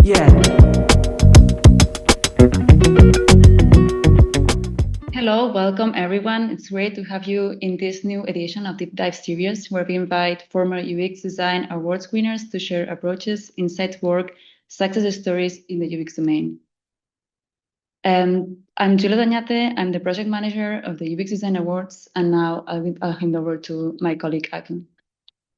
Yeah. Hello, welcome everyone. It's great to have you in this new edition of Deep Dive Series, where we invite former UX Design Awards winners to share approaches, insights, work, success stories in the UX domain. I'm Julia Dañate. I'm the project manager of the UX Design Awards, and now I'll hand over to my colleague Akin.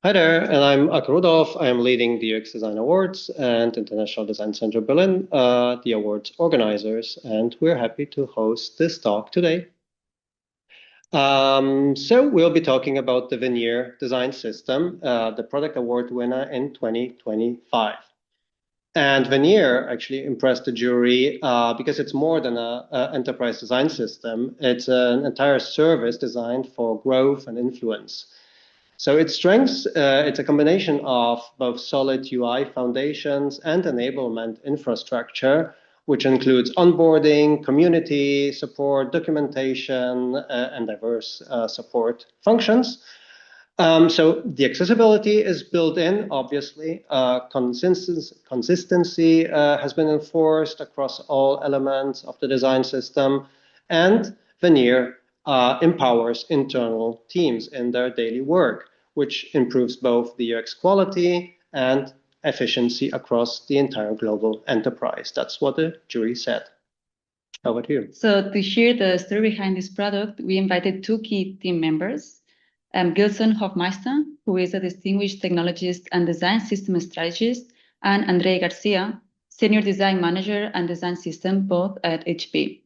Hi there, and I'm Akin Rudolph. I'm leading the UX Design Awards and International Design Center Berlin, the awards organizers, and we're happy to host this talk today. So we'll be talking about the Veneer Design System, the product award winner in 2025. And Veneer actually impressed the jury because it's more than an enterprise design system. It's an entire service designed for growth and influence. So its strengths, it's a combination of both solid UI foundations and enablement infrastructure, which includes onboarding, community support, documentation, and diverse support functions. So the accessibility is built in, obviously. Consistency has been enforced across all elements of the design system, and Veneer empowers internal teams in their daily work, which improves both the UX quality and efficiency across the entire global enterprise. That's what the jury said. How about you? So to hear the story behind this product, we invited two key team members, Gilson Hoffmeister, who is a distinguished technologist and design system strategist, and Andrei Garcia, senior design manager and design system, both at HP.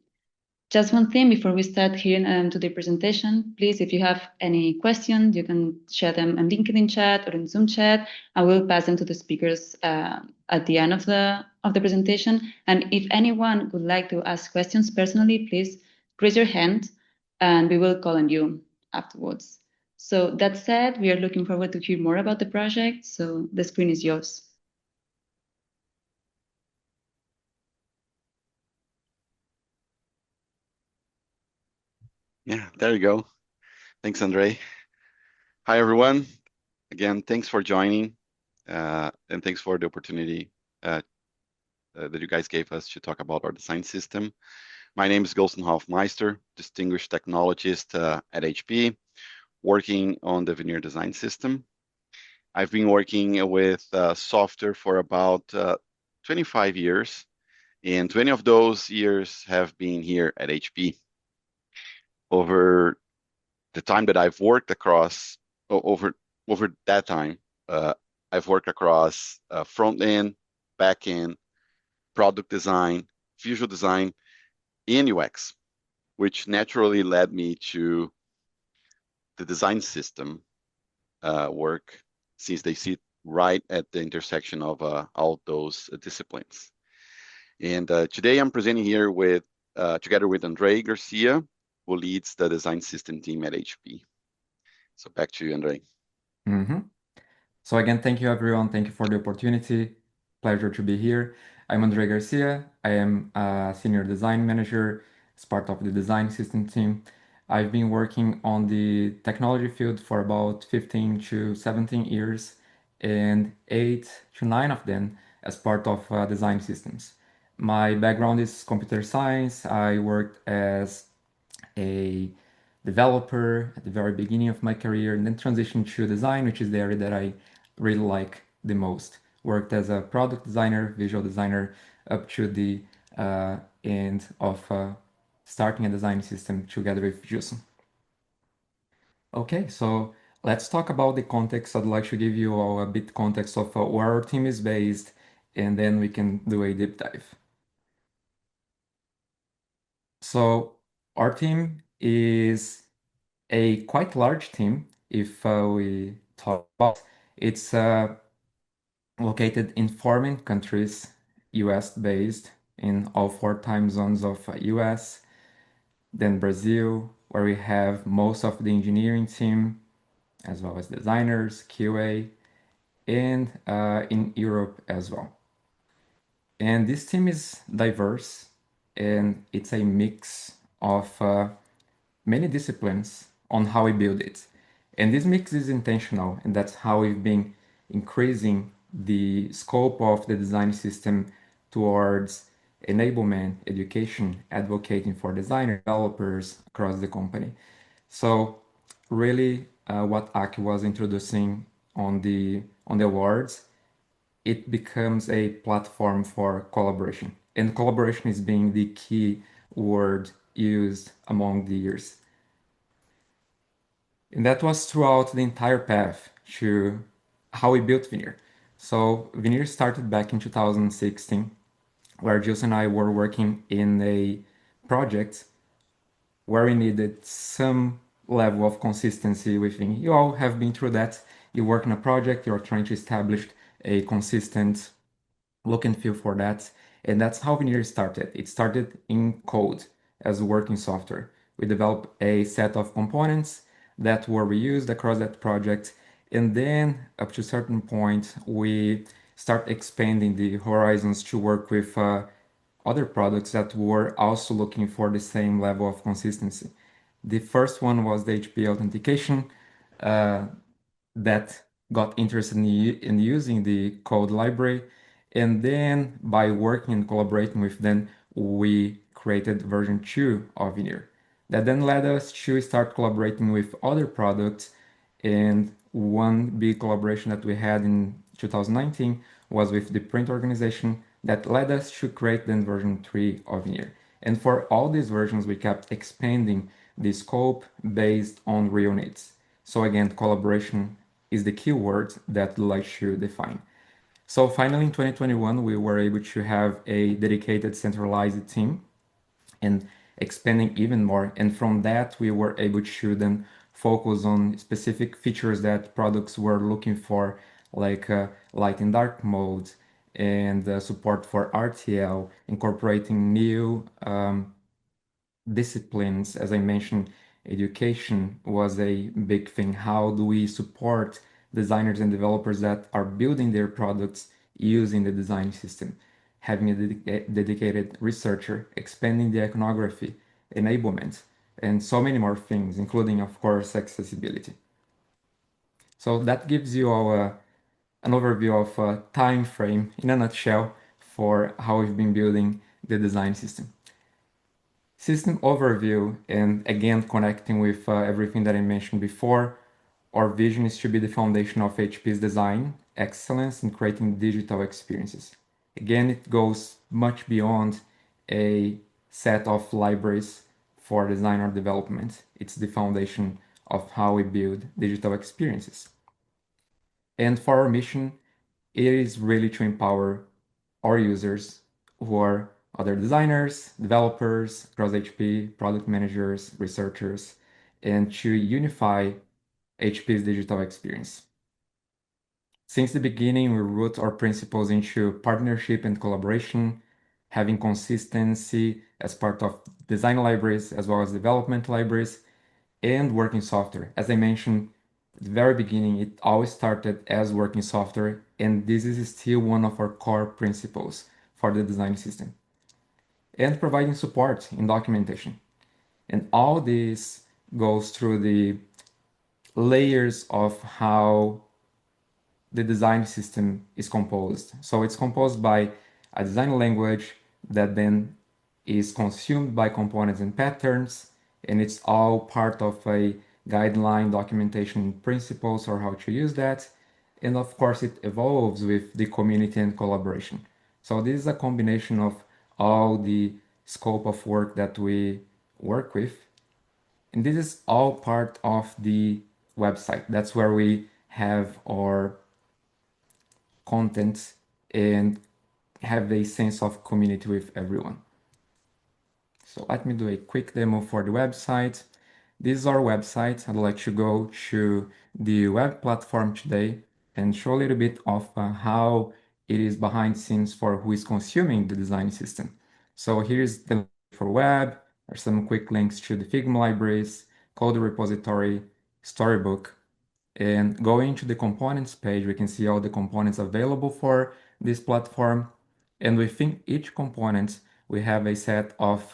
Just one thing before we start hearing to the presentation, please, if you have any questions, you can share them in LinkedIn chat or in Zoom chat. I will pass them to the speakers at the end of the presentation. And if anyone would like to ask questions personally, please raise your hand and we will call on you afterwards. So that said, we are looking forward to hear more about the project. So the screen is yours. Yeah, there you go. Thanks, Andrei. Hi, everyone. Again, thanks for joining, and thanks for the opportunity that you guys gave us to talk about our design system. My name is Gilson Hoffmeister, distinguished technologist at HP, working on the Veneer Design System. I've been working with software for about 25 years, and 20 of those years have been here at HP. Over the time that I've worked across, over that time, I've worked across front end, back end, product design, visual design, and UX, which naturally led me to the design system work, since they sit right at the intersection of all those disciplines. And today I'm presenting here with together with Andrei Garcia, who leads the design system team at HP. So back to you, Andrei. So again, thank you everyone. Thank you for the opportunity. Pleasure to be here. I'm Andrei Garcia. I am a senior design manager as part of the design system team. I've been working on the technology field for about 15 to 17 years, and 8 to 9 of them as part of design systems. My background is computer science. I worked as a developer at the very beginning of my career, and then transitioned to design, which is the area that I really like the most. Worked as a product designer, visual designer, up to the end of starting a design system together with Gilson. Okay, so let's talk about the context. I'd like to give you all a bit context of where our team is based, and then we can do a deep dive. So our team is a quite large team. If we talk about it's located in 4 main countries, US based in all 4 time zones of US, then Brazil, where we have most of the engineering team, as well as designers, QA, and in Europe as well. And this team is diverse, and it's a mix of many disciplines on how we build it. And this mix is intentional, and that's how we've been increasing the scope of the design system towards enablement, education, advocating for designer developers across the company. So really, what Aki was introducing on the awards, it becomes a platform for collaboration, and collaboration is being the key word used among the years. And that was throughout the entire path to how we built Veneer. So Veneer started back in 2016, where Gilson and I were working in a project where we needed some level of consistency within. You all have been through that. You work in a project, you're trying to establish a consistent look and feel for that. And that's how Veneer started. It started in code as working software. We developed a set of components that were reused across that project. And then up to a certain point, we start expanding the horizons to work with other products that were also looking for the same level of consistency. The first one was the HP authentication that got interested in using the code library. And then by working and collaborating with them, we created version 2 of Veneer. That then led us to start collaborating with other products. And one big collaboration that we had in 2019 was with the print organization that led us to create then version 3 of Veneer. And for all these versions, we kept expanding the scope based on real needs. So again, collaboration is the keyword that we like to define. So finally, in 2021, we were able to have a dedicated centralized team and expanding even more. And from that, we were able to then focus on specific features that products were looking for, like light and dark modes and support for RTL, incorporating new disciplines. As I mentioned, education was a big thing. How do we support designers and developers that are building their products using the design system? Having a dedicated researcher, expanding the iconography, enablement, and so many more things, including, of course, accessibility. So that gives you all an overview of a time frame in a nutshell for how we've been building the design system. System overview, and again connecting with everything that I mentioned before, our vision is to be the foundation of HP's design excellence in creating digital experiences. Again, it goes much beyond a set of libraries for designer development. It's the foundation of how we build digital experiences. And for our mission, it is really to empower our users who are other designers, developers across HP, product managers, researchers, and to unify HP's digital experience. Since the beginning, we root our principles into partnership and collaboration, having consistency as part of design libraries as well as development libraries, and working software. As I mentioned at the very beginning, it always started as working software, and this is still one of our core principles for the design system. And providing support in documentation. And all this goes through the layers of how the design system is composed. So it's composed by a design language that then is consumed by components and patterns, and it's all part of a guideline documentation principles or how to use that. And of course, it evolves with the community and collaboration. So this is a combination of all the scope of work that we work with. And this is all part of the website. That's where we have our content and have a sense of community with everyone. So let me do a quick demo for the website. This is our website. I'd like to go to the web platform today and show a little bit of how it is behind scenes for who is consuming the design system. So here's the for web. There's some quick links to the Figma libraries, code repository, storybook. And going to the components page, we can see all the components available for this platform. And within each component, we have a set of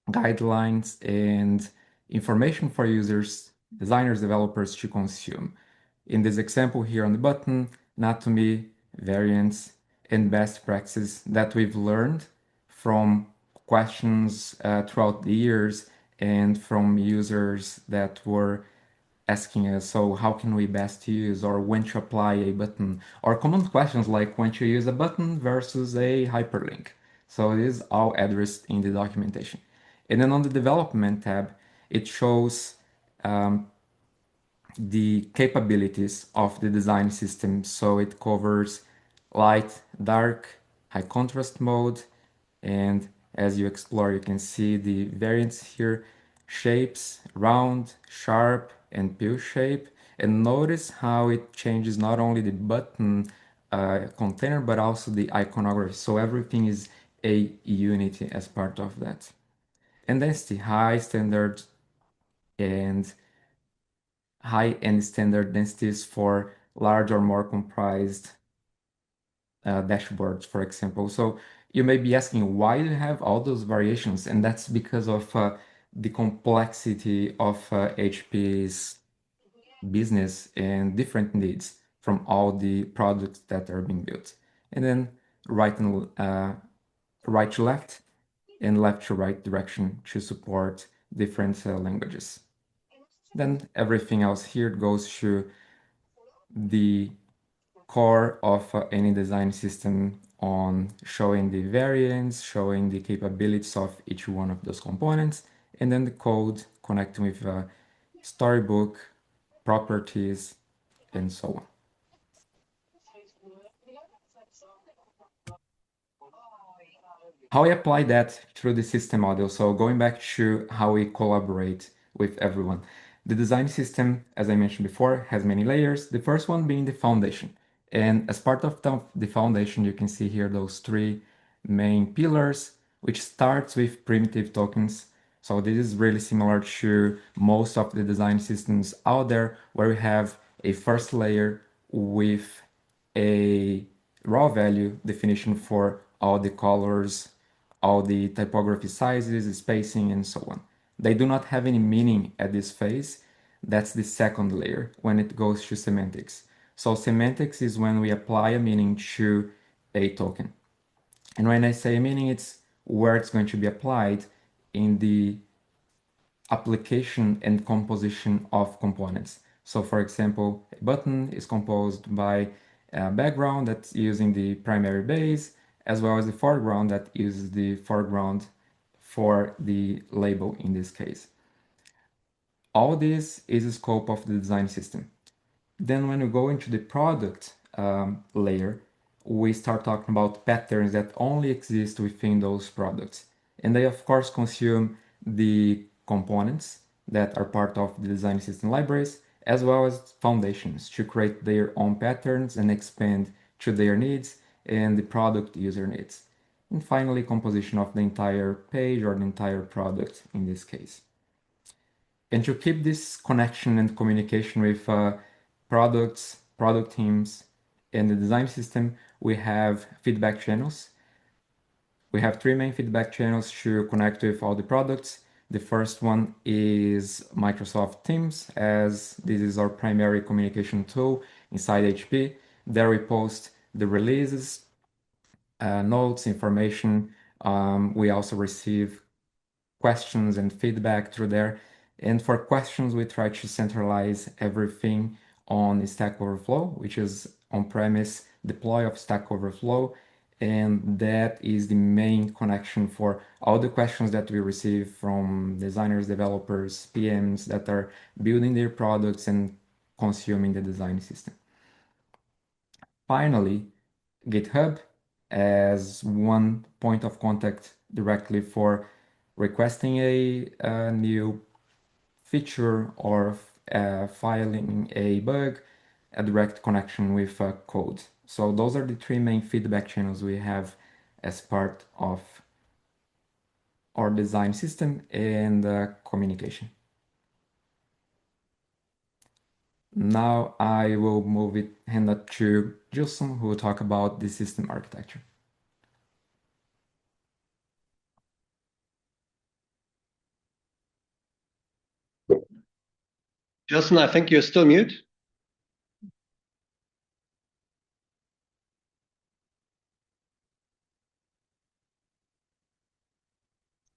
guidelines and information for users, designers, developers to consume. In this example here on the button, anatomy, variants, and best practices that we've learned from questions throughout the years and from users that were asking us, so how can we best use or when to apply a button, or common questions like when to use a button versus a hyperlink. So it is all addressed in the documentation. And then on the development tab, it shows the capabilities of the design system. So it covers light, dark, high contrast mode, and as you explore, you can see the variants here, shapes, round, sharp, and pill shape. And notice how it changes not only the button container, but also the iconography. So everything is a unity as part of that. And density, high standard and high-end standard densities for large or more comprised dashboards, for example. So you may be asking, why do you have all those variations? And that's because of the complexity of HP's business and different needs from all the products that are being built. And then right to left and left to right direction to support different languages. Then everything else here goes to the core of any design system on showing the variants, showing the capabilities of each one of those components, and then the code connecting with storybook, properties, and so on. How we apply that through the system model. So going back to how we collaborate with everyone. The design system, as I mentioned before, has many layers. The first one being the foundation. And as part of the foundation, you can see here those three main pillars, which starts with primitive tokens. So this is really similar to most of the design systems out there, where we have a first layer with a raw value definition for all the colors, all the typography sizes, spacing, and so on. They do not have any meaning at this phase. That's the second layer when it goes to semantics. So semantics is when we apply a meaning to a token. And when I say meaning, it's where it's going to be applied in the application and composition of components. So for example, a button is composed by a background that's using the primary base, as well as the foreground that uses the foreground for the label in this case. All this is the scope of the design system. Then when we go into the product layer, we start talking about patterns that only exist within those products. And they of course consume the components that are part of the design system libraries, as well as foundations to create their own patterns and expand to their needs and the product user needs. And finally, composition of the entire page or the entire product in this case. And to keep this connection and communication with products, product teams, and the design system, we have feedback channels. We have three main feedback channels to connect with all the products. The first one is Microsoft Teams, as this is our primary communication tool inside HP. There we post the releases, notes, information. We also receive questions and feedback through there. And for questions, we try to centralize everything on Stack Overflow, which is on-premise deploy of Stack Overflow. And that is the main connection for all the questions that we receive from designers, developers, PMs that are building their products and consuming the design system. Finally, GitHub as one point of contact directly for requesting a new feature or filing a bug, a direct connection with code. So those are the three main feedback channels we have as part of our design system and communication. Now I will hand it to Gilson, who will talk about the system architecture. Gilson, I think you're still mute. 。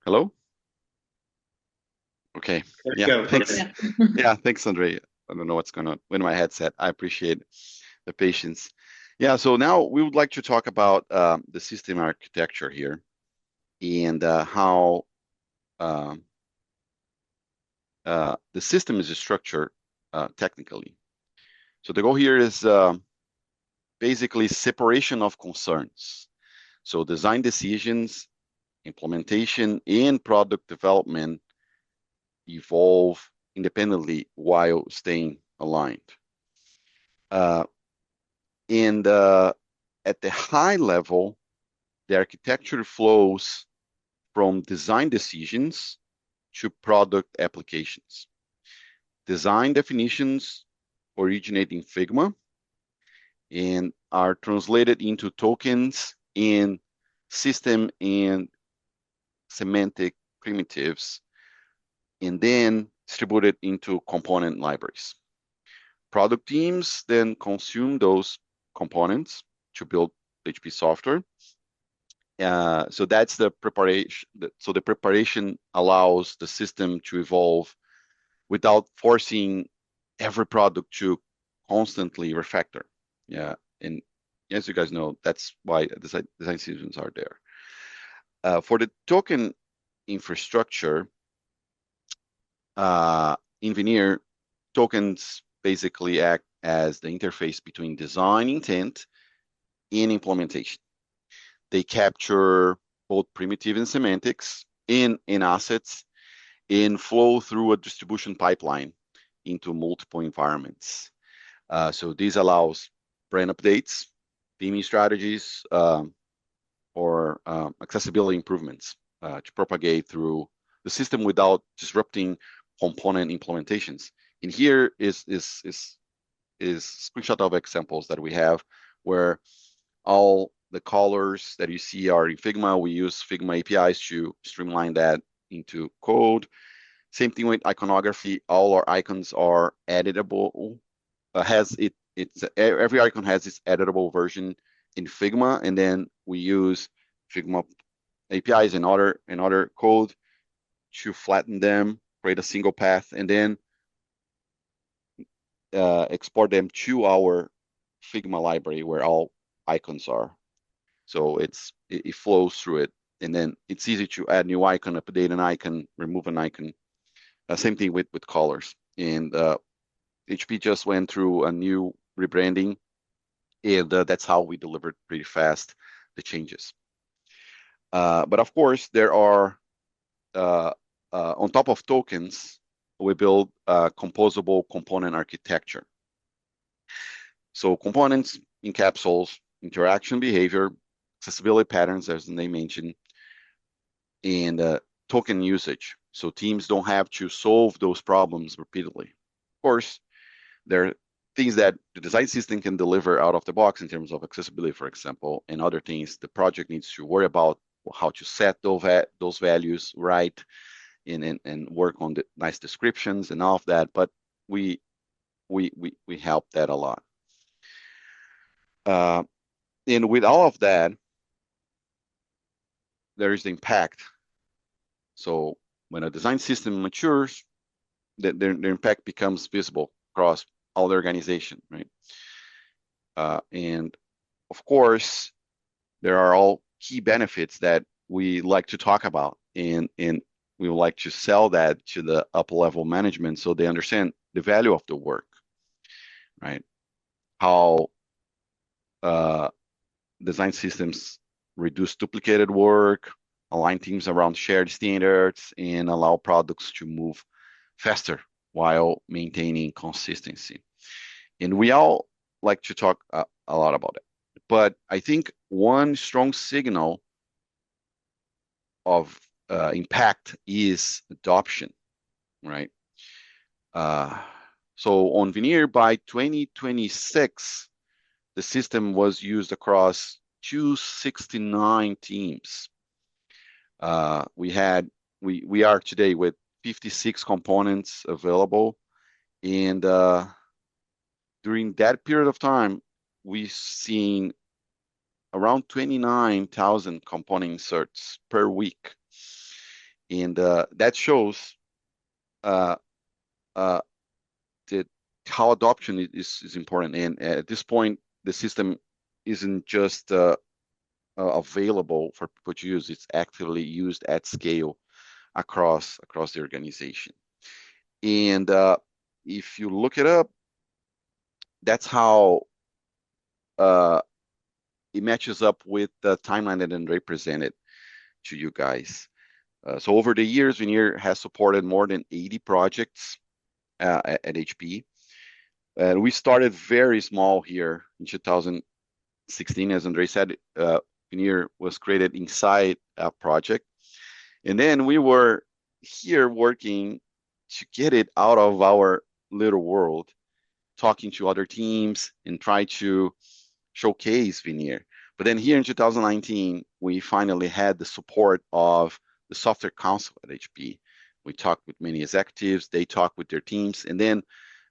Hello? Okay. Yeah, thanks. Yeah, thanks, Andrei. I don't know what's going on with my headset. I appreciate the patience. Yeah, so now we would like to talk about the system architecture here and how the system is structured technically. So the goal here is basically separation of concerns. So design decisions, implementation, and product development evolve independently while staying aligned. And at the high level, the architecture flows from design decisions to product applications. Design definitions originate in Figma and are translated into tokens in system and semantic primitives, and then distributed into component libraries. Product teams then consume those components to build HP software. So that's the preparation. So the preparation allows the system to evolve without forcing every product to constantly refactor. Yeah, and as you guys know, that's why design systems are there. For the token infrastructure, in Veneer, tokens basically act as the interface between design intent and implementation. They capture both primitive and semantics in assets and flow through a distribution pipeline into multiple environments. So this allows brand updates, theming strategies, or accessibility improvements to propagate through the system without disrupting component implementations. And here is screenshot of examples that we have where all the colors that you see are in Figma. We use Figma APIs to streamline that into code. Same thing with iconography. All our icons are editable. Every icon has its editable version in Figma, and then we use Figma APIs and other code to flatten them, create a single path, and then export them to our Figma library where all icons are. So it flows through it, and then it's easy to add new icon, update an icon, remove an icon. Same thing with colors. And HP just went through a new rebranding, and that's how we delivered pretty fast the changes. But of course, there are on top of tokens, we build a composable component architecture. So components encapsulates interaction behavior, accessibility patterns, as the name mentioned, and token usage. So teams don't have to solve those problems repeatedly. Of course, there are things that the design system can deliver out of the box in terms of accessibility, for example, and other things the project needs to worry about how to set those values right and work on the nice descriptions and all of that. But we help that a lot. And with all of that, there is the impact. So when a design system matures, their impact becomes visible across all the organization, right? And of course, there are all key benefits that we like to talk about, and we would like to sell that to the upper level management so they understand the value of the work, right? How design systems reduce duplicated work, align teams around shared standards, and allow products to move faster while maintaining consistency. And we all like to talk a lot about it. But I think one strong signal of impact is adoption, right? So on Veneer, by 2026, the system was used across 269 teams. We are today with 56 components available, and during that period of time, we've seen around 29,000 component inserts per week. And that shows that how adoption is important. And at this point, the system isn't just available for people to use; it's actively used at scale across the organization. And if you look it up, that's how it matches up with the timeline that Andrei presented to you guys. So over the years, Veneer has supported more than 80 projects at HP. And we started very small here in 2016. As Andrei said, Veneer was created inside a project. And then we were here working to get it out of our little world, talking to other teams and try to showcase Veneer. But then here in 2019, we finally had the support of the Software Council at HP. We talked with many executives, they talked with their teams. And then,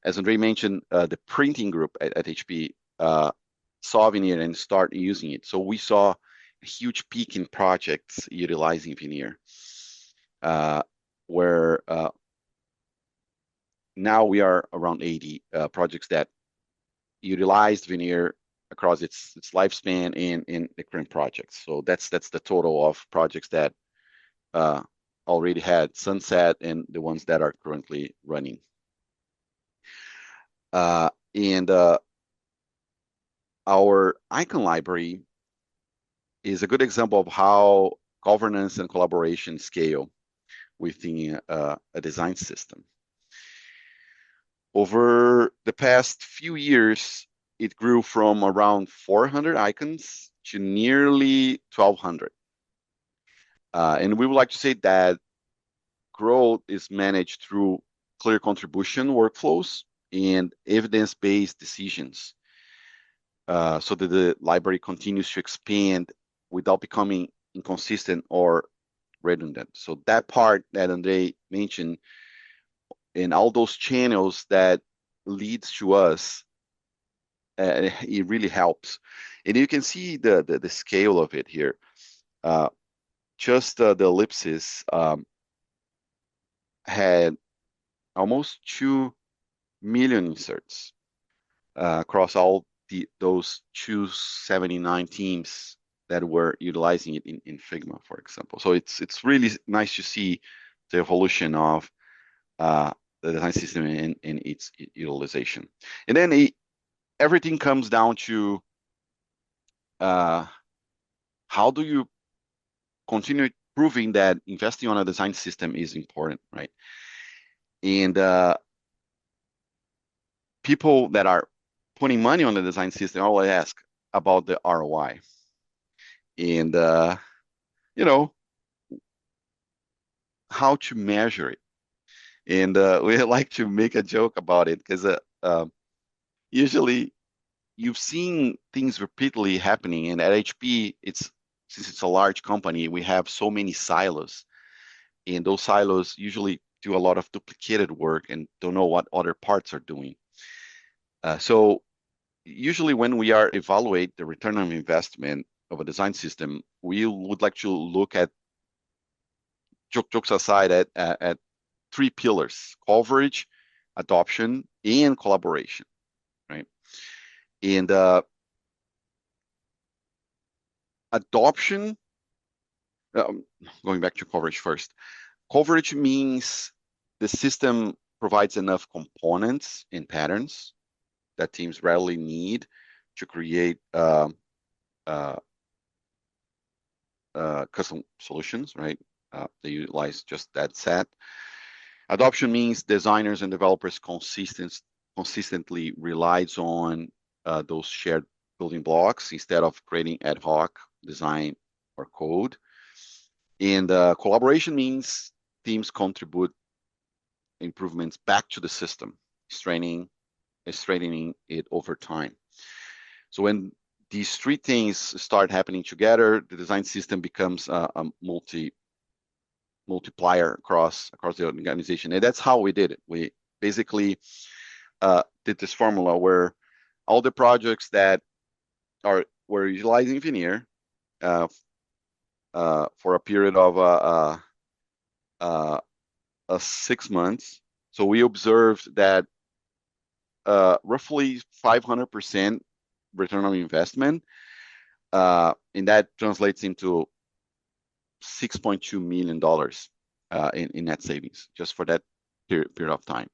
as Andrei mentioned, the printing group at HP saw Veneer and started using it. So we saw a huge peak in projects utilizing Veneer, where now we are around 80 projects that utilized Veneer across its lifespan in the current projects. So that's the total of projects that already had sunset and the ones that are currently running. And our icon library is a good example of how governance and collaboration scale within a design system. Over the past few years, it grew from around 400 icons to nearly 1,200. And we would like to say that growth is managed through clear contribution workflows and evidence-based decisions, so that the library continues to expand without becoming inconsistent or redundant. So that part that Andrei mentioned, and all those channels that leads to us, it really helps. And you can see the scale of it here. Just the ellipsis had almost 2 million inserts across all those 279 teams that were utilizing it in Figma, for example. So it's really nice to see the evolution of the design system and its utilization. And then everything comes down to how do you continue proving that investing on a design system is important, right? And people that are putting money on the design system always ask about the ROI. And, how to measure it. And we like to make a joke about it because usually you've seen things repeatedly happening. And at HP, since it's a large company, we have so many silos. And those silos usually do a lot of duplicated work and don't know what other parts are doing. So usually when we are evaluate the return on investment of a design system, we would like to look at, jokes aside, at 3 pillars: coverage, adoption, and collaboration, right? And adoption, going back to coverage first. Coverage means the system provides enough components and patterns that teams rarely need to create custom solutions, right? They utilize just that set. Adoption means designers and developers consistently relies on those shared building blocks instead of creating ad hoc design or code. And collaboration means teams contribute improvements back to the system, strengthening it over time. So when these 3 things start happening together, the design system becomes a multiplier across the organization. And that's how we did it. We basically did this formula where all the projects that were utilizing Veneer for a period of 6 months. So we observed that roughly 500% return on investment, and that translates into $6.2 million in net savings just for that period of time.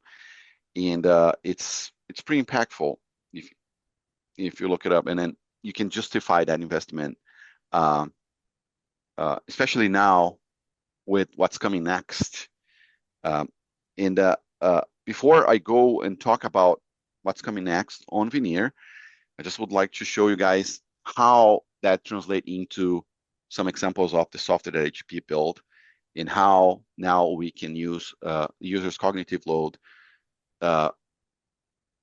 And it's pretty impactful if you look it up, and then you can justify that investment, especially now with what's coming next. And before I go and talk about what's coming next on Veneer, I just would like to show you guys how that translates into some examples of the software that HP built and how now we can use users' cognitive load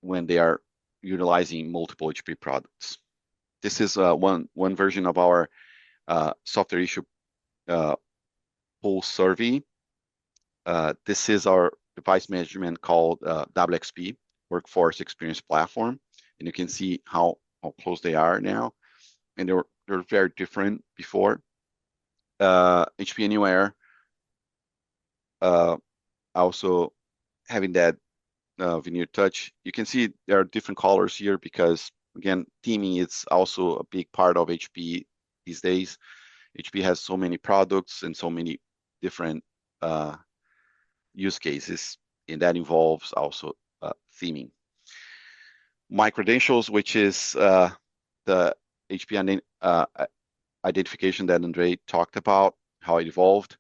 when they are utilizing multiple HP products. This is one version of our software issue pulse survey. This is our device management called WXP, Workforce Experience Platform, and you can see how close they are now, and they're very different before. HP Anywhere also having that Veneer Touch. You can see there are different colors here because, again, theming is also a big part of HP these days. HP has so many products and so many different use cases, and that involves also theming. My credentials, which is the HP identification that Andrei talked about, how it evolved,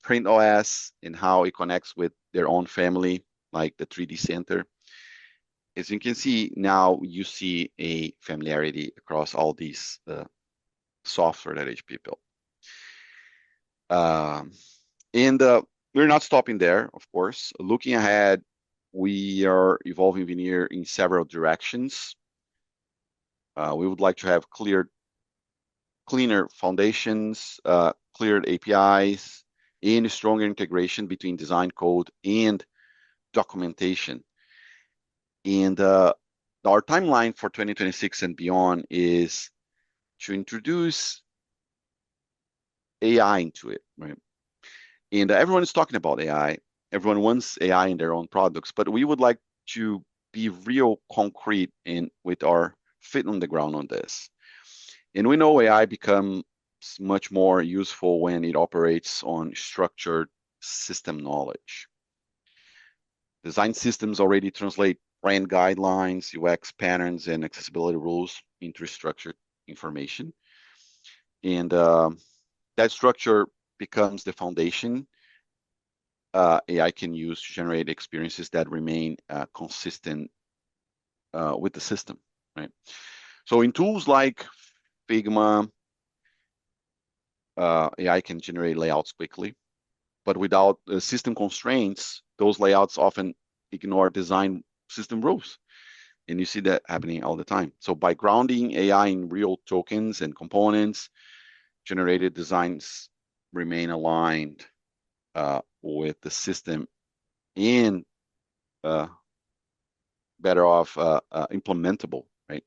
Print OS, and how it connects with their own family, like the 3D Center. As you can see now, you see a familiarity across all these software that HP built. And we're not stopping there, of course. Looking ahead, we are evolving Veneer in several directions. We would like to have cleaner foundations, cleared APIs, and stronger integration between design code and documentation. And our timeline for 2026 and beyond is to introduce AI into it, right? And everyone is talking about AI. Everyone wants AI in their own products, but we would like to be real concrete with our feet on the ground on this. And we know AI becomes much more useful when it operates on structured system knowledge. Design systems already translate brand guidelines, UX patterns, and accessibility rules into structured information. And that structure becomes the foundation AI can use to generate experiences that remain consistent with the system, right? So in tools like Figma, AI can generate layouts quickly, but without system constraints, those layouts often ignore design system rules. And you see that happening all the time. So by grounding AI in real tokens and components, generated designs remain aligned with the system and better off implementable, right?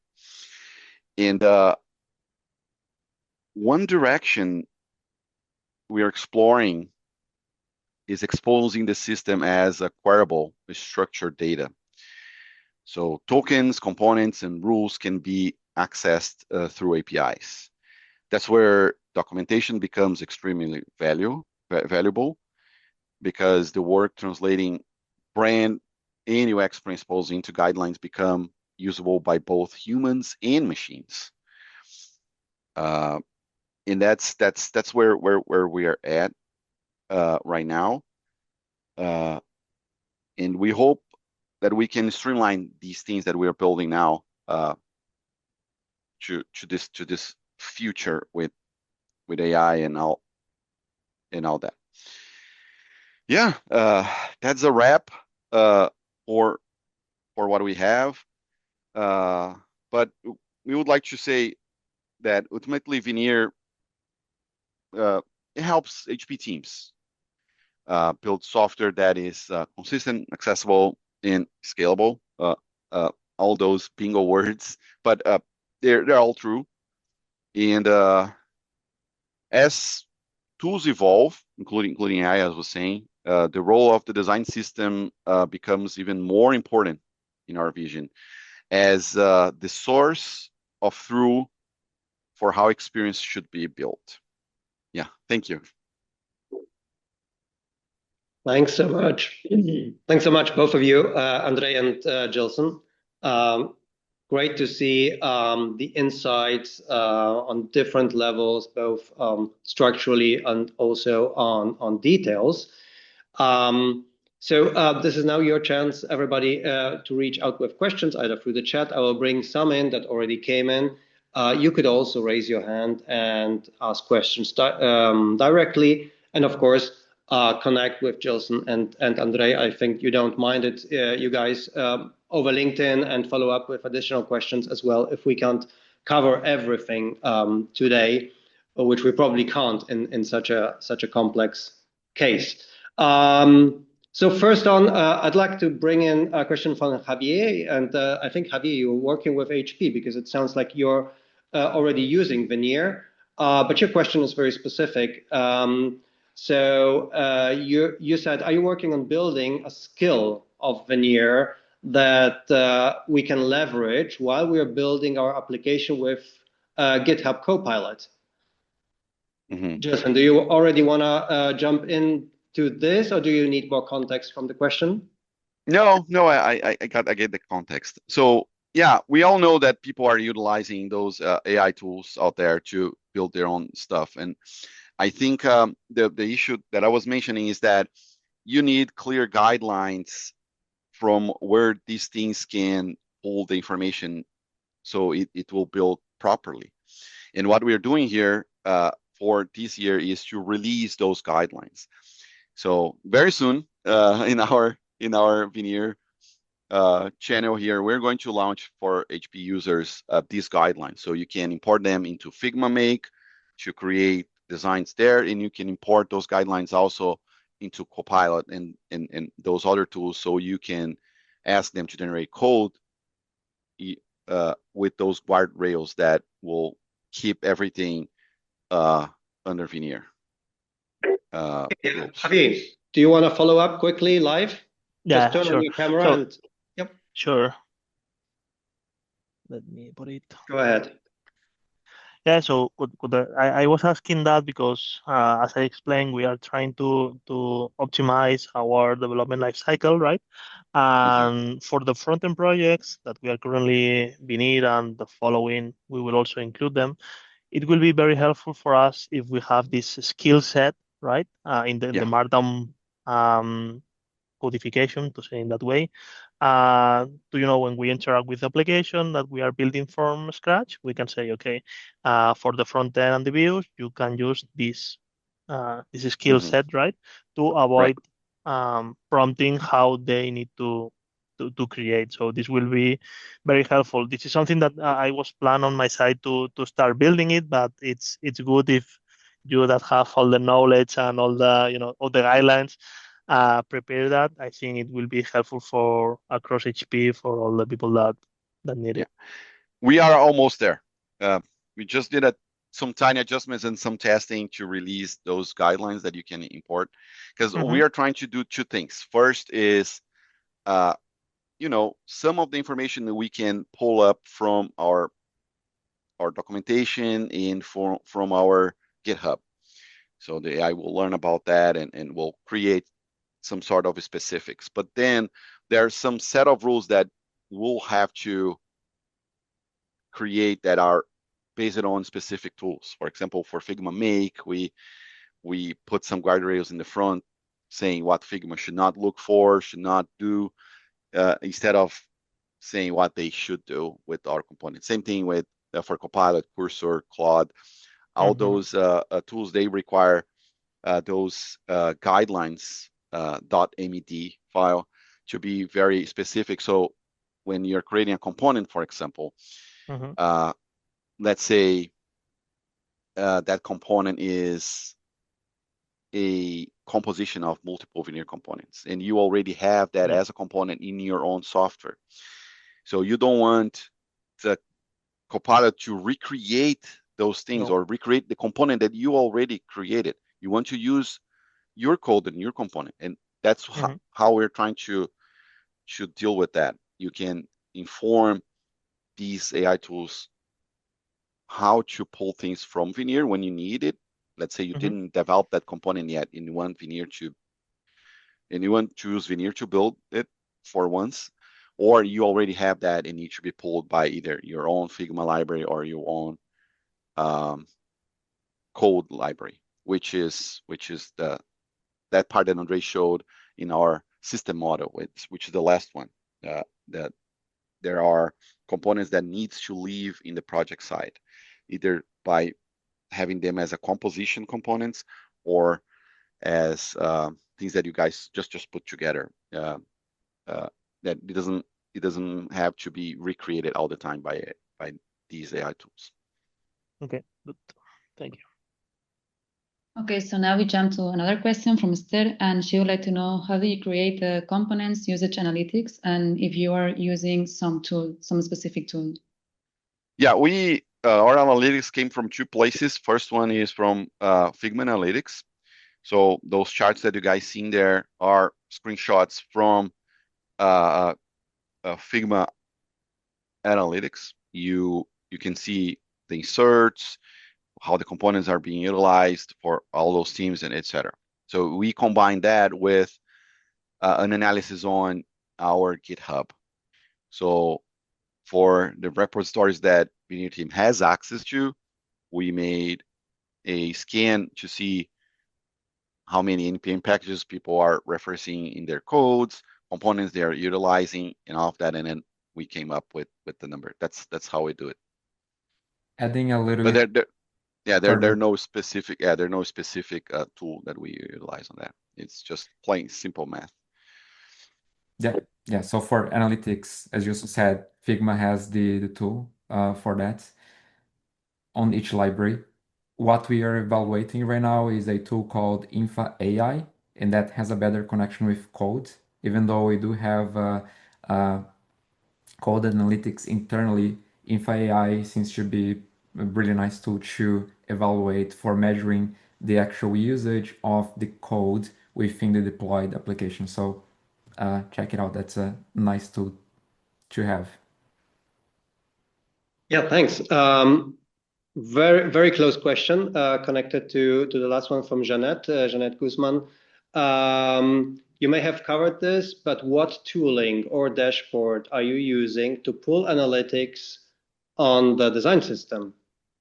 And one direction we are exploring is exposing the system as a queryable with structured data. So tokens, components, and rules can be accessed through APIs. That's where documentation becomes extremely valuable because the work translating brand and UX principles into guidelines become usable by both humans and machines. And that's where we are at right now. And we hope that we can streamline these things that we are building now to this future with AI and all that. Yeah, that's a wrap for what we have. But we would like to say that ultimately Veneer it helps HP teams build software that is consistent, accessible, and scalable. All those bingo words, but they're all true. And as tools evolve, including AI, as I was saying, the role of the design system becomes even more important in our vision as the source of truth for how experience should be built. Yeah, thank you. Thanks so much. Thanks so much, both of you, Andrei and Gilson. Great to see the insights on different levels, both structurally and also on details. So this is now your chance, everybody, to reach out with questions, either through the chat. I will bring some in that already came in. You could also raise your hand and ask questions directly. And of course, connect with Gilson and Andrei. I think you don't mind it, you guys, over LinkedIn, and follow up with additional questions as well if we can't cover everything today, which we probably can't in such a complex case. So first on, I'd like to bring in a question from Javier, and I think Javier, you're working with HP because it sounds like you're already using Veneer, but your question is very specific. So you said, are you working on building a skill of Veneer that we can leverage while we are building our application with GitHub Copilot? Jason, do you already want to jump into this, or do you need more context from the question? No, I get the context. So yeah, we all know that people are utilizing those AI tools out there to build their own stuff, and I think the issue that I was mentioning is that you need clear guidelines from where these things can pull the information so it will build properly. And what we are doing here for this year is to release those guidelines. So very soon in our Veneer channel here, we're going to launch for HP users these guidelines. So you can import them into Figma Make to create designs there, and you can import those guidelines also into Copilot and those other tools, so you can ask them to generate code with those guardrails that will keep everything under Veneer. Javier, do you want to follow up quickly live? Yeah, just turn sure. on your camera. So, and yep. Sure. Let me put it. Go ahead. Yeah, so I was asking that because, as I explained, we are trying to optimize our development life cycle, right? And for the front-end projects that we are currently Veneer and the following, we will also include them. It will be very helpful for us if we have this skill set, right? In the Markdown codification, to say in that way. When we interact with the application that we are building from scratch, we can say, okay, for the front end and the views, you can use this skill set, right, to avoid prompting how they need to create. So this will be very helpful. This is something that I was planning on my side to start building it, but it's good if you that have all the knowledge and all the all the guidelines prepare that. I think it will be helpful for across HP for all the people that need it. We are almost there. We just did some tiny adjustments and some testing to release those guidelines that you can import, because we are trying to do two things. First is some of the information that we can pull up from our documentation and from our GitHub. So the AI will learn about that and will create some sort of specifics. But then there's some set of rules that we'll have to create that are based on specific tools. For example, for Figma Make, we put some guardrails in the front saying what Figma should not look for, should not do, instead of saying what they should do with our components. Same thing with for Copilot, Cursor, Claude. All those tools, they require those guidelines .med file to be very specific. So when you're creating a component, for example, let's say that component is a composition of multiple Veneer components, and you already have that as a component in your own software. So you don't want the Copilot to recreate those things or recreate the component that you already created. You want to use your code and your component, and that's how we're trying to deal with that. You can inform these AI tools how to pull things from Veneer when you need it. Let's say you didn't develop that component yet, and you want to use Veneer to build it for once, or you already have that and need to be pulled by either your own Figma library or your own code library, which is that part that Andrei showed in our system model, which is the last one. That there are components that needs to live in the project side, either by having them as a composition components or as things that you guys just put together. That it doesn't have to be recreated all the time by these AI tools. Okay, good. Thank you. Okay, so now we jump to another question from Esther, and she would like to know, how do you create the components usage analytics, and if you are using some specific tool? Yeah, our analytics came from two places. First one is from Figma Analytics. So those charts that you guys seen there are screenshots from Figma Analytics. You can see the inserts, how the components are being utilized for all those teams, and etc. So we combine that with an analysis on our GitHub. So for the repositories that Veneer team has access to, we made a scan to see how many NPM packages people are referencing in their codes, components they are utilizing, and all of that, and then we came up with the number. That's how we do it. Adding a little But bit. there are no specific tool that we utilize on that. It's just plain simple math. Yeah. So for analytics, as you said, Figma has the tool for that on each library. What we are evaluating right now is a tool called Infa AI, and that has a better connection with code. Even though we do have code analytics internally, Infa AI seems to be a really nice tool to evaluate for measuring the actual usage of the code within the deployed application. So check it out. That's a nice tool to have. Yeah, thanks. Very, very close question connected to the last one from Jeanette Guzman. You may have covered this, but what tooling or dashboard are you using to pull analytics on the design system?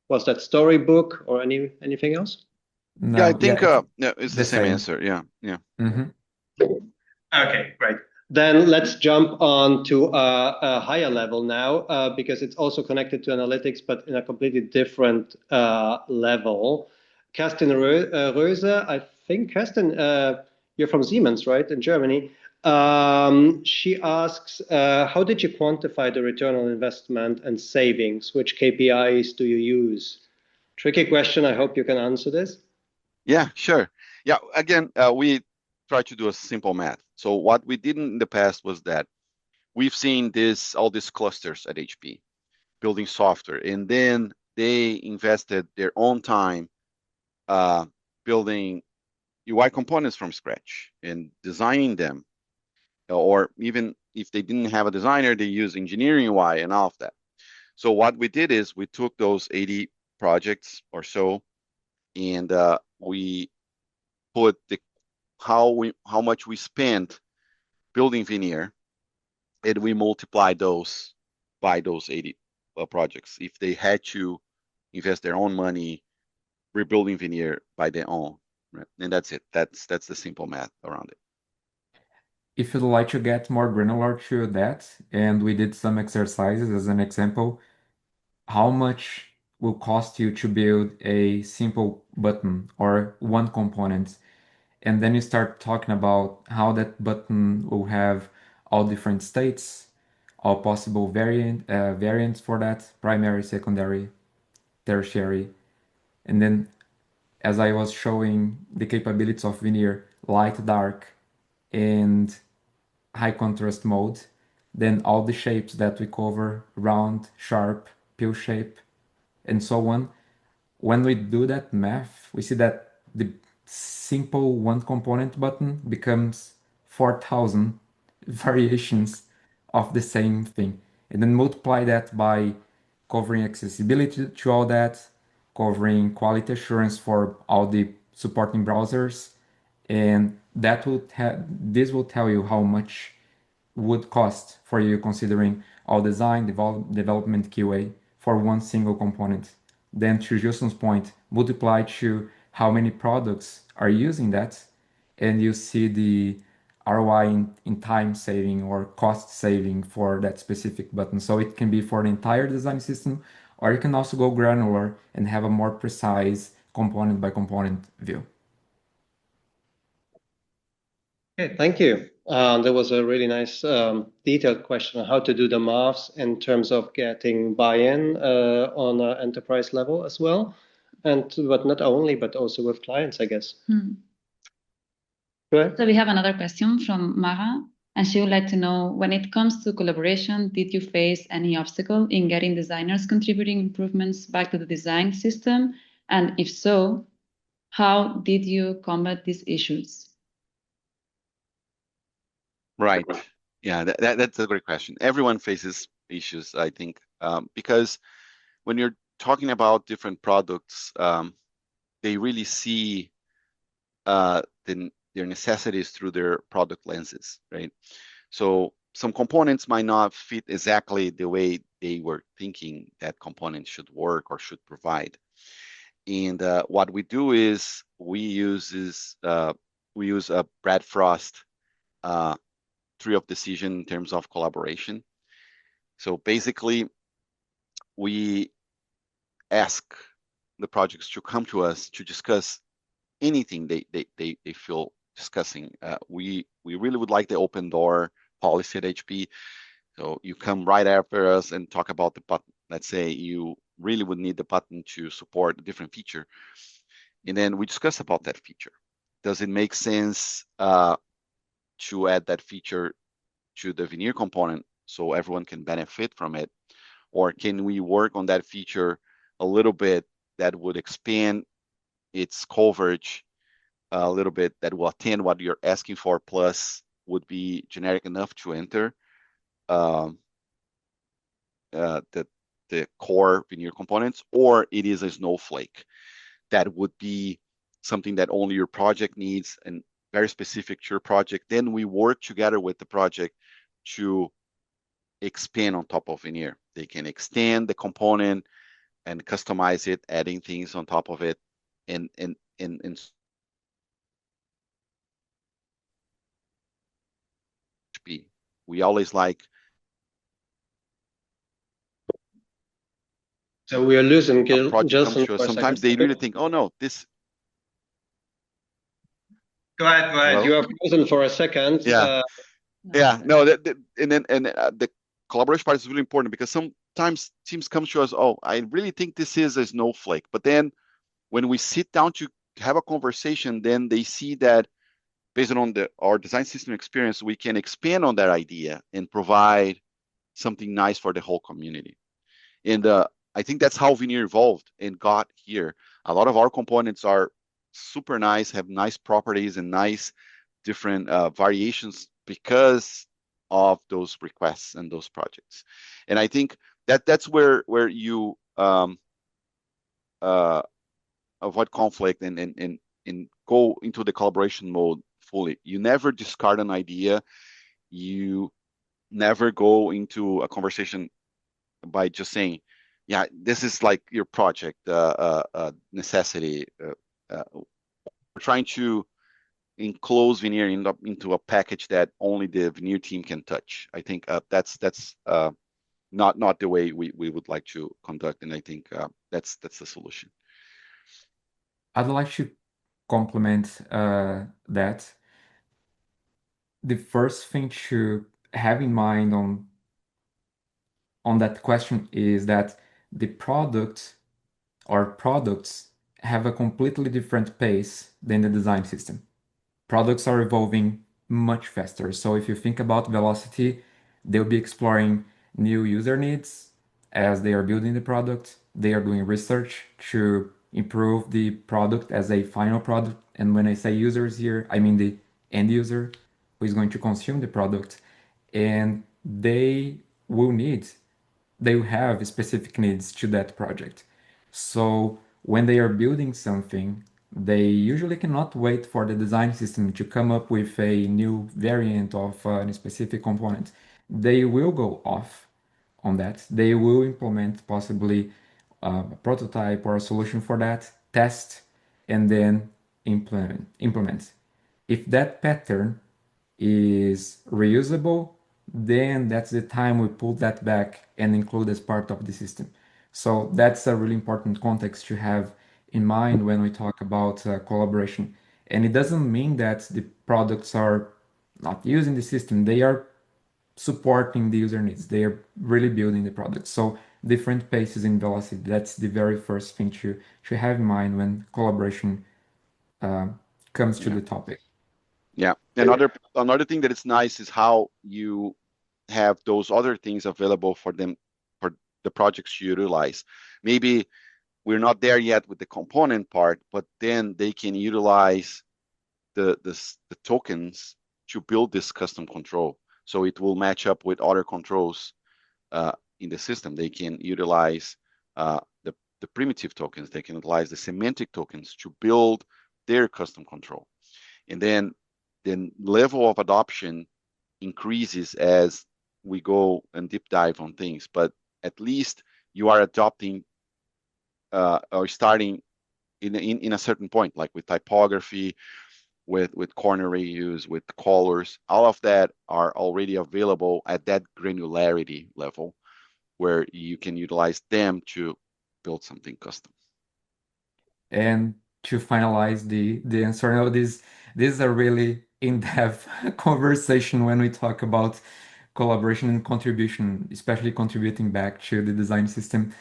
Was that Storybook or anything else? No, yeah, I think it's the same answer. Yeah. Okay, great. Then let's jump on to a higher level now, because it's also connected to analytics, but in a completely different level. Kerstin Röse, I think, Kerstin, you're from Siemens, right, in Germany. She asks, how did you quantify the return on investment and savings? Which KPIs do you use? Tricky question. I hope you can answer this. Yeah, sure. Yeah, again, we try to do a simple math. So what we did in the past was that we've seen all these clusters at HP building software, and then they invested their own time building UI components from scratch and designing them. Or even if they didn't have a designer, they use engineering UI and all of that. So what we did is we took those 80 projects or so, and we put how much we spent building Veneer, and we multiply those by those 80 projects. If they had to invest their own money rebuilding Veneer by their own, right? And that's it. That's the simple math around it. If you'd like to get more granular to that, and we did some exercises as an example, how much will cost you to build a simple button or one component? And then you start talking about how that button will have all different states, all possible variants for that, primary, secondary, tertiary. And then as I was showing the capabilities of Veneer, light, dark, and high contrast mode, then all the shapes that we cover, round, sharp, pill shape, and so on. When we do that math, we see that the simple one component button becomes 4,000 variations of the same thing. And then multiply that by covering accessibility to all that, covering quality assurance for all the supporting browsers, and this will tell you how much would cost for you considering all design, development, QA for one single component. Then to Gilson's point, multiply to how many products are using that, and you see the ROI in time saving or cost saving for that specific button. So it can be for the entire design system, or you can also go granular and have a more precise component by component view. Okay, thank you. There was a really nice detailed question on how to do the maths in terms of getting buy-in on an enterprise level as well. But not only, but also with clients, I guess. Go ahead. So we have another question from Mara, and she would like to know, when it comes to collaboration, did you face any obstacle in getting designers contributing improvements back to the design system? And if so, how did you combat these issues? Right. Yeah, that's a great question. Everyone faces issues, I think, because when you're talking about different products, they really see their necessities through their product lenses, right? So some components might not fit exactly the way they were thinking that component should work or should provide. And what we do is we use a Brad Frost tree of decision in terms of collaboration. So basically, we ask the projects to come to us to discuss anything they feel discussing. We really would like the open door policy at HP. So you come right after us and talk about the button. Let's say you really would need the button to support a different feature. And then we discuss about that feature. Does it make sense to add that feature to the Veneer component so everyone can benefit from it? Or can we work on that feature a little bit that would expand its coverage a little bit, that will attend what you're asking for, plus would be generic enough to enter the core Veneer components, or it is a snowflake that would be something that only your project needs and very specific to your project. Then we work together with the project to expand on top of Veneer. They can extend the component and customize it, adding things on top of it, and we always like. So we are losing Gilson. for a Sometimes second. they really think, oh no, this. Go ahead. Hello? You are frozen for a second. Yeah. No, the collaboration part is really important because sometimes teams come to us, oh, I really think this is a snowflake. But then when we sit down to have a conversation, then they see that based on our design system experience, we can expand on that idea and provide something nice for the whole community. And I think that's how Veneer evolved and got here. A lot of our components are super nice, have nice properties and nice different variations because of those requests and those projects. And I think that's where you avoid conflict and go into the collaboration mode fully. You never discard an idea. You never go into a conversation by just saying, yeah, this is like your project necessity. We're trying to enclose Veneer into a package that only the Veneer team can touch. I think that's not the way we would like to conduct, and I think that's the solution. I'd like to complement that. The first thing to have in mind on that question is that the product or products have a completely different pace than the design system. Products are evolving much faster. So if you think about velocity, they'll be exploring new user needs as they are building the product. They are doing research to improve the product as a final product. And when I say users here, I mean the end user who is going to consume the product. And will need, they will have specific needs to that project. So when they are building something, they usually cannot wait for the design system to come up with a new variant of a specific component. They will go off on that. They will implement possibly a prototype or a solution for that, test, and then implement. If that pattern is reusable, then that's the time we pull that back and include as part of the system. So that's a really important context to have in mind when we talk about collaboration. And it doesn't mean that the products are not using the system. They are supporting the user needs. They are really building the product. So different paces in velocity. That's the very first thing to have in mind when collaboration uh, comes to Yeah. the topic. Yeah. Another thing that is nice is how you have those other things available for them for the projects you utilize. Maybe we're not there yet with the component part, but then they can utilize the tokens to build this custom control. So it will match up with other controls in the system. They can utilize the primitive tokens. They can utilize the semantic tokens to build their custom control. And then the level of adoption increases as we go and deep dive on things. But at least you are adopting or starting in a certain point, like with typography, with corner reuse, with colors. All of that are already available at that granularity level where you can utilize them to build something custom. And to finalize the answer, now this is a really in-depth conversation when we talk about collaboration and contribution, especially contributing back to the design system.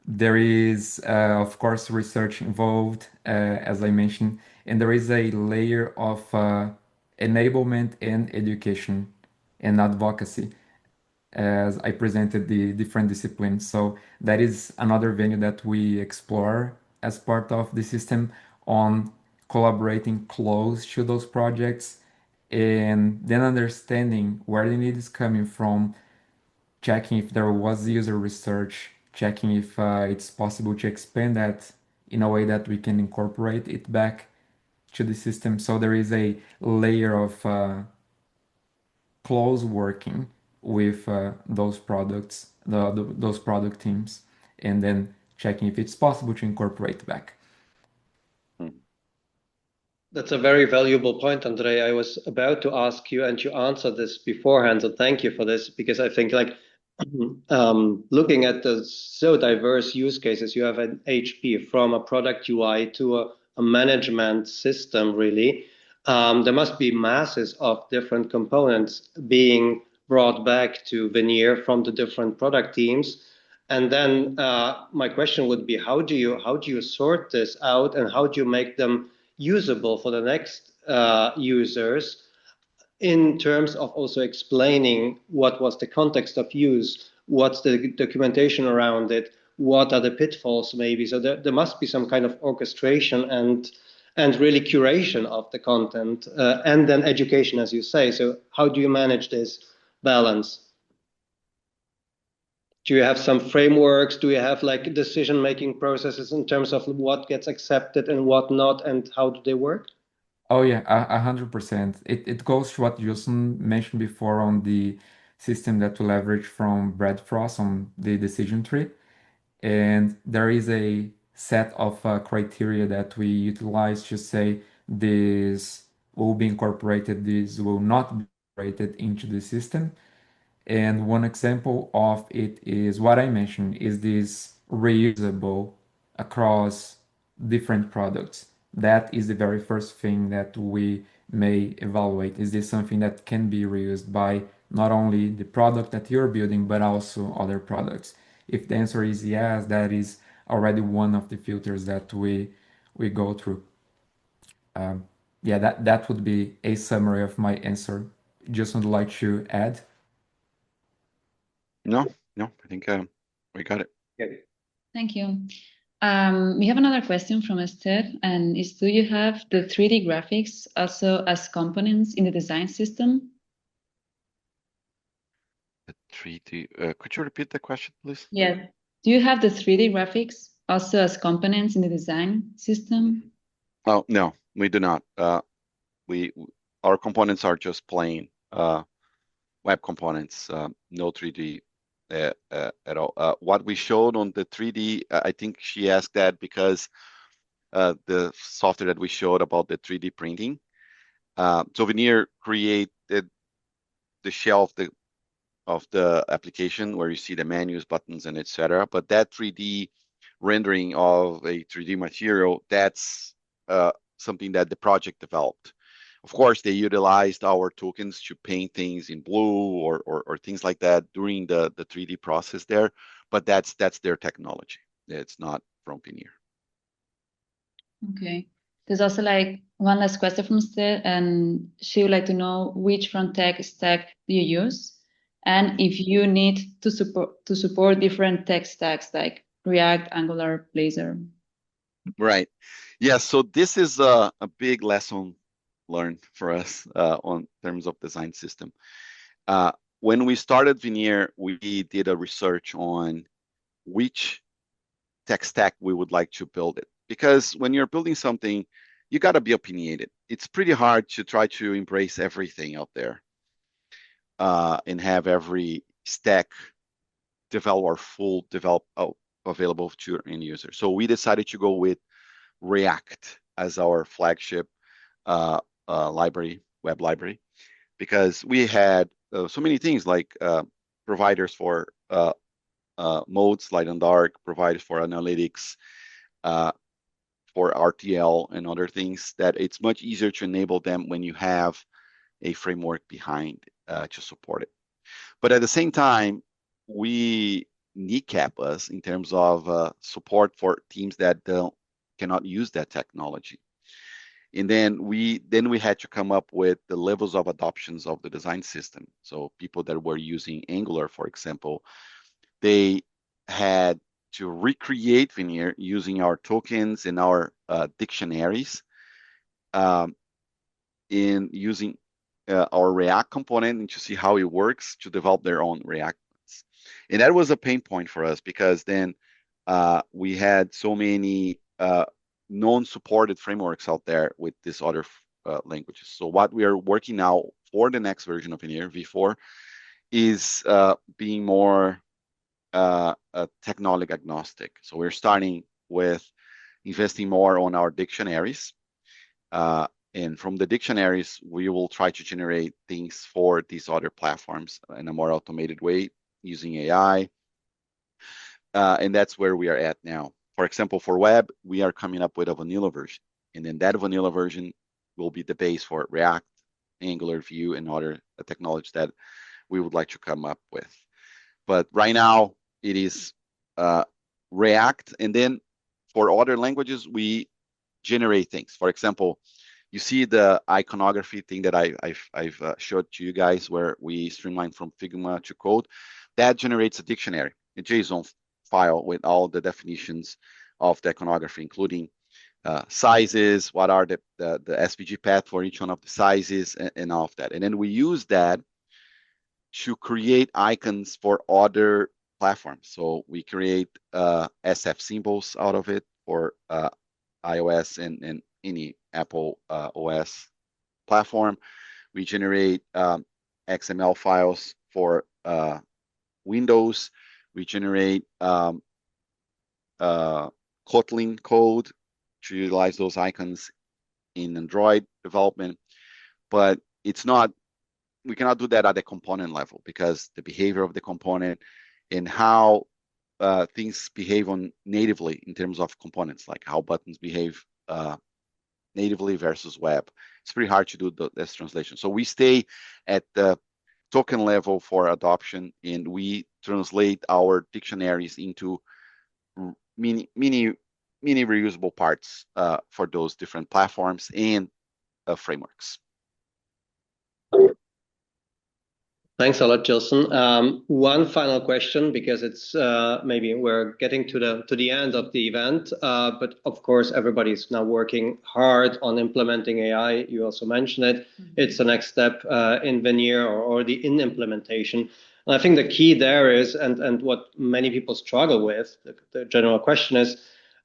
There is, of course, research involved, as I mentioned, and there is a layer of enablement and education and advocacy as I presented the different disciplines. So that is another venue that we explore as part of the system on collaborating close to those projects and then understanding where the need is coming from, checking if there was user research, checking if it's possible to expand that in a way that we can incorporate it back to the system. So there is a layer of close working with those products, those product teams, and then checking if it's possible to incorporate back. That's a very valuable point, Andrei. I was about to ask you, and you answered this beforehand, so thank you for this, because I think like looking at the so diverse use cases you have at HP, from a product UI to a management system, really, there must be masses of different components being brought back to Veneer from the different product teams. And then my question would be, how do you sort this out, and how do you make them usable for the next users, in terms of also explaining what was the context of use, what's the documentation around it, what are the pitfalls maybe. So there must be some kind of orchestration and really curation of the content, and then education, as you say. So how do you manage this balance? Do you have some frameworks? Do you have like decision-making processes in terms of what gets accepted and what not, and how do they work? Oh yeah, 100%. It goes to what Gilson mentioned before on the system that we leverage from Brad Frost on the decision tree. And there is a set of criteria that we utilize to say this will be incorporated, this will not be incorporated into the system. And one example of it is what I mentioned, is this reusable across different products. That is the very first thing that we may evaluate. Is this something that can be reused by not only the product that you're building, but also other products? If the answer is yes, that is already one of the filters that we go through. Yeah, that would be a summary of my answer. Just would like to add. No, I think we got it. Okay. Thank you. We have another question from Esther, and is, do you have the 3D graphics also as components in the design system? The 3D. Could you repeat the question, please? Yes. Do you have the 3D graphics also as components in the design system? Oh, no, we do not. Our components are just plain web components, no 3D at all. What we showed on the 3D, I think she asked that because the software that we showed about the 3D printing. So Veneer created the shell of the application where you see the menus, buttons, and etc. But that 3D rendering of a 3D material, that's something that the project developed. Of course, they utilized our tokens to paint things in blue or things like that during the 3D process there, but that's their technology. It's not from Veneer. Okay. There's also like one last question from Esther, and she would like to know which front tech stack do you use, and if you need to support different tech stacks like React, Angular, Blazor. Right. Yeah. So this is a big lesson learned for us on terms of design system. When we started Veneer, we did a research on which tech stack we would like to build it. Because when you're building something, you got to be opinionated. It's pretty hard to try to embrace everything out there and have every stack develop or full develop available to your end user. So we decided to go with React as our flagship library, web library, because we had so many things like providers for modes, light and dark, providers for analytics, for RTL and other things, that it's much easier to enable them when you have a framework behind to support it. But at the same time, we kneecap us in terms of support for teams that cannot use that technology. And then we had to come up with the levels of adoptions of the design system. So people that were using Angular, for example, they had to recreate Veneer using our tokens and our dictionaries in using our React component and to see how it works to develop their own React. And that was a pain point for us because then we had so many non-supported frameworks out there with these other languages. So what we are working now for the next version of Veneer, V4, is being more technology agnostic. So we're starting with investing more on our dictionaries. And from the dictionaries, we will try to generate things for these other platforms in a more automated way using AI. And that's where we are at now. For example, for web, we are coming up with a vanilla version. And then that vanilla version will be the base for React, Angular, Vue, and other technologies that we would like to come up with. But right now, it is React. And then for other languages, we generate things. For example, you see the iconography thing that I've showed to you guys where we streamline from Figma to code. That generates a dictionary, a JSON file with all the definitions of the iconography, including sizes, what are the SVG path for each one of the sizes, and all of that. And then we use that to create icons for other platforms. So we create SF symbols out of it for iOS and any Apple OS platform. We generate XML files for Windows. We generate Kotlin code to utilize those icons in Android development. But it's not, we cannot do that at the component level because the behavior of the component and how things behave on natively in terms of components, like how buttons behave natively versus web. It's pretty hard to do this translation. So we stay at the token level for adoption, and we translate our dictionaries into mini reusable parts for those different platforms and frameworks. Thanks a lot, Gilson. One final question, because it's maybe we're getting to the end of the event, but of course everybody's now working hard on implementing AI. You also mentioned it. It's the next step in Veneer or in implementation. And I think the key there is, and what many people struggle with, the general question is,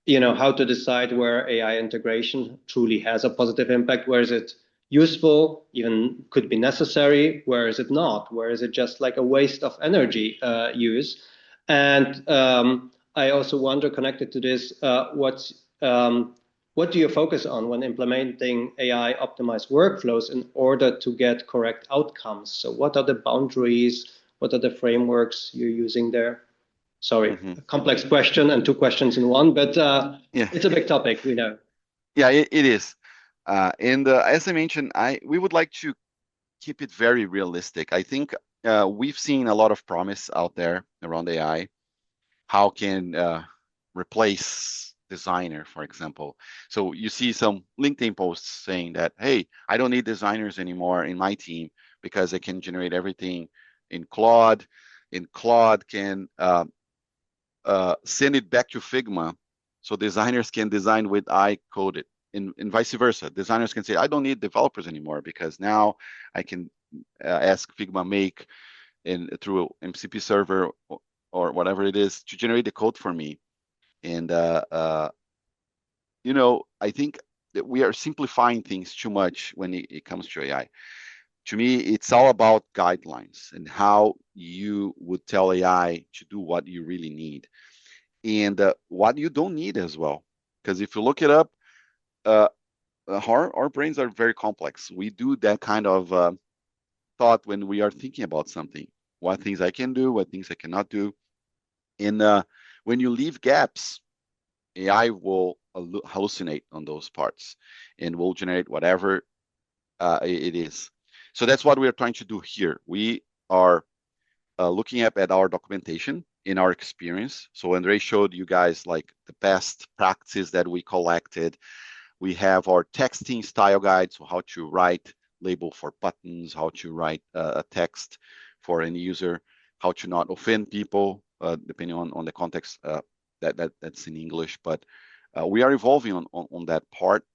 how to decide where AI integration truly has a positive impact. Where is it useful, even could be necessary? Where is it not? Where is it just like a waste of energy use? And I also wonder, connected to this, what do you focus on when implementing AI optimized workflows in order to get correct outcomes? So what are the boundaries? What are the frameworks you're using there? Sorry, a complex question and two questions in one, but it's a big topic, we know. Yeah, it is. And as I mentioned, we would like to keep it very realistic. I think we've seen a lot of promise out there around AI. How can replace designer, for example? So you see some LinkedIn posts saying that, hey, I don't need designers anymore in my team because I can generate everything in Claude. And Claude can send it back to Figma, so designers can design with I coded. And vice versa. Designers can say, I don't need developers anymore because now I can ask Figma make through MCP server or whatever it is to generate the code for me. And I think that we are simplifying things too much when it comes to AI. To me, it's all about guidelines and how you would tell AI to do what you really need and what you don't need as well. Because if you look it up, our brains are very complex. We do that kind of thought when we are thinking about something. What things I can do, what things I cannot do. And when you leave gaps, AI will hallucinate on those parts and will generate whatever it is. So that's what we are trying to do here. We are looking at our documentation in our experience. So Andrei showed you guys like the best practices that we collected. We have our texting style guide, so how to write label for buttons, how to write a text for any user, how to not offend people, depending on the context that's in English. But we are evolving on that part.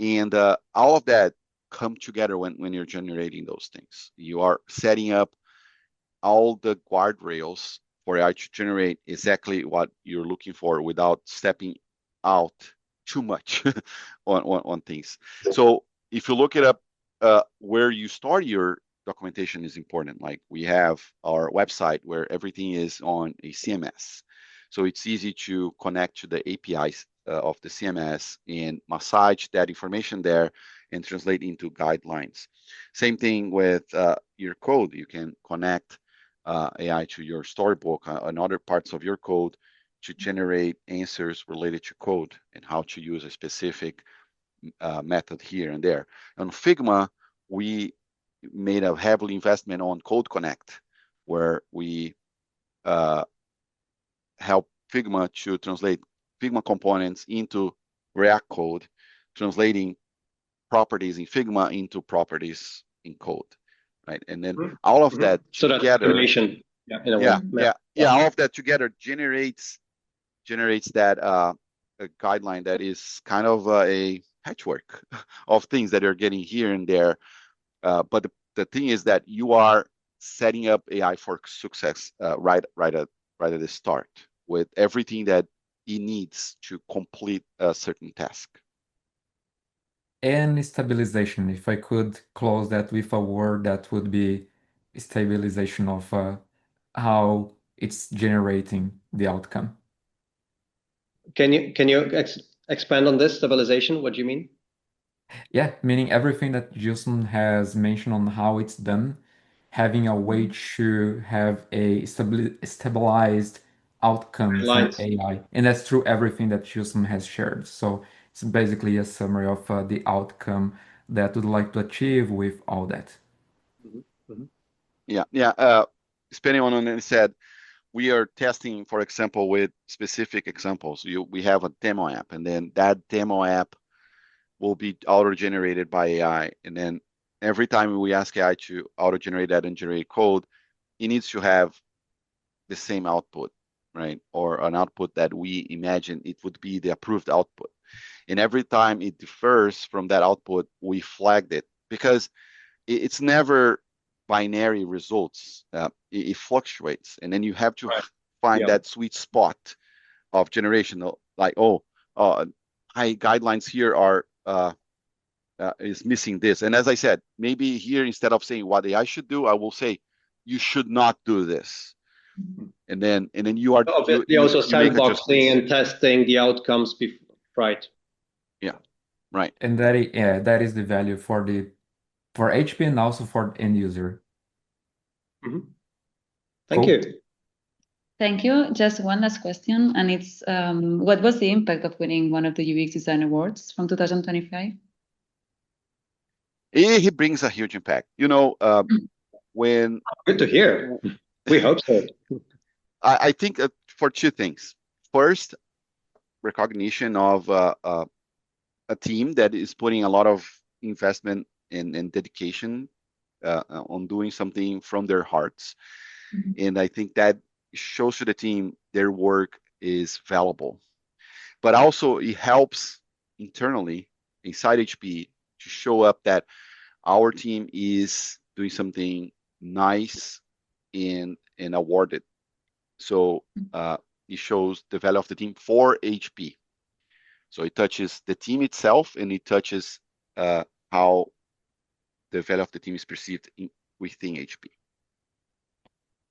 And all of that come together when you're generating those things. You are setting up all the guardrails for AI to generate exactly what you're looking for without stepping out too much on things. So if you look it up, where you start your documentation is important. Like we have our website where everything is on a CMS. So it's easy to connect to the APIs of the CMS and massage that information there and translate into guidelines. Same thing with your code. You can connect AI to your storybook and other parts of your code to generate answers related to code and how to use a specific method here and there. On Figma, we made a heavily investment on Code Connect, where we help Figma to translate Figma components into React code, translating properties in Figma into properties in code, right? And then all of that together, all of that together generates that a guideline that is kind of a patchwork of things that are getting here and there. But the thing is that you are setting up AI for success right at the start with everything that it needs to complete a certain task. And stabilization, if I could close that with a word, that would be stabilization of how it's generating the outcome. Can you expand on this stabilization? What do you mean? Yeah, meaning everything that Gilson has mentioned on how it's done, having a way to have a stabilized outcome from AI. And that's through everything that Gilson has shared. So it's basically a summary of the outcome that we'd like to achieve with all that. Yeah. Spending on what said, we are testing, for example, with specific examples. We have a demo app, and then that demo app will be auto-generated by AI. And then every time we ask AI to auto-generate that and generate code, it needs to have the same output, right? Or an output that we imagine it would be the approved output. And every time it differs from that output, we flagged it because it's never binary results. It fluctuates, and then you have to find that sweet spot of generation. Like, high guidelines here are is missing this. And as I said, maybe here instead of saying what AI should do, I will say you should not do this. And then you are obviously also sandboxing and testing the outcomes before, right? Yeah, right. And that is the value for HP and also for the end user. Thank Cool. you. Thank you. Just one last question, and it's what was the impact of winning one of the UX Design Awards from 2025? He brings a huge impact. When good to hear. We hope so. I think for two things. First, recognition of a team that is putting a lot of investment and dedication on doing something from their hearts. And I think that shows to the team their work is valuable. But also it helps internally inside HP to show up that our team is doing something nice and awarded. So it shows the value of the team for HP. So it touches the team itself, and it touches how the value of the team is perceived within HP.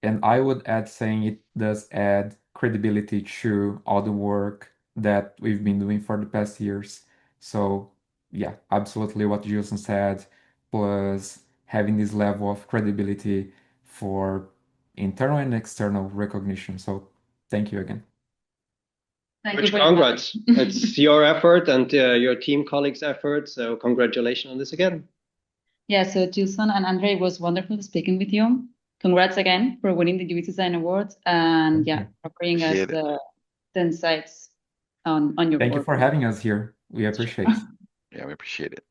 And I would add saying it does add credibility to all the work that we've been doing for the past years. So yeah, absolutely what Gilson said, plus having this level of credibility for internal and external recognition. So thank you again. Thank you. Congrats. It's your effort and your team colleagues' effort. So congratulations on this again. Yeah, so Gilson and Andrei, it was wonderful speaking with you. Congrats again for winning the UX Design Awards and for bringing us the insights on your Thank work. you for having us here. We appreciate it. Yeah, we appreciate it.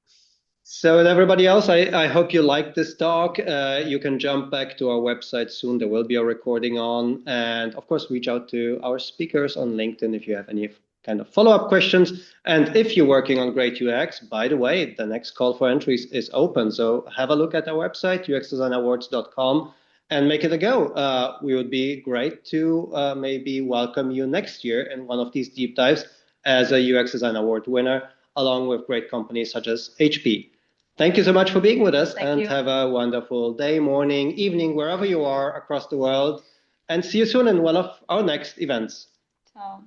So and everybody else, I hope you liked this talk. You can jump back to our website soon. There will be a recording on. And of course, reach out to our speakers on LinkedIn if you have any kind of follow-up questions. And if you're working on great UX, by the way, the next call for entries is open. So have a look at our website, uxdesignawards.com, and make it a go. We would be great to maybe welcome you next year in one of these deep dives as a UX Design Award winner, along with great companies such as HP. Thank you so much for being with us. Thank you. Have a wonderful day, morning, evening, wherever you are across the world. And see you soon in one of our next events. Ciao.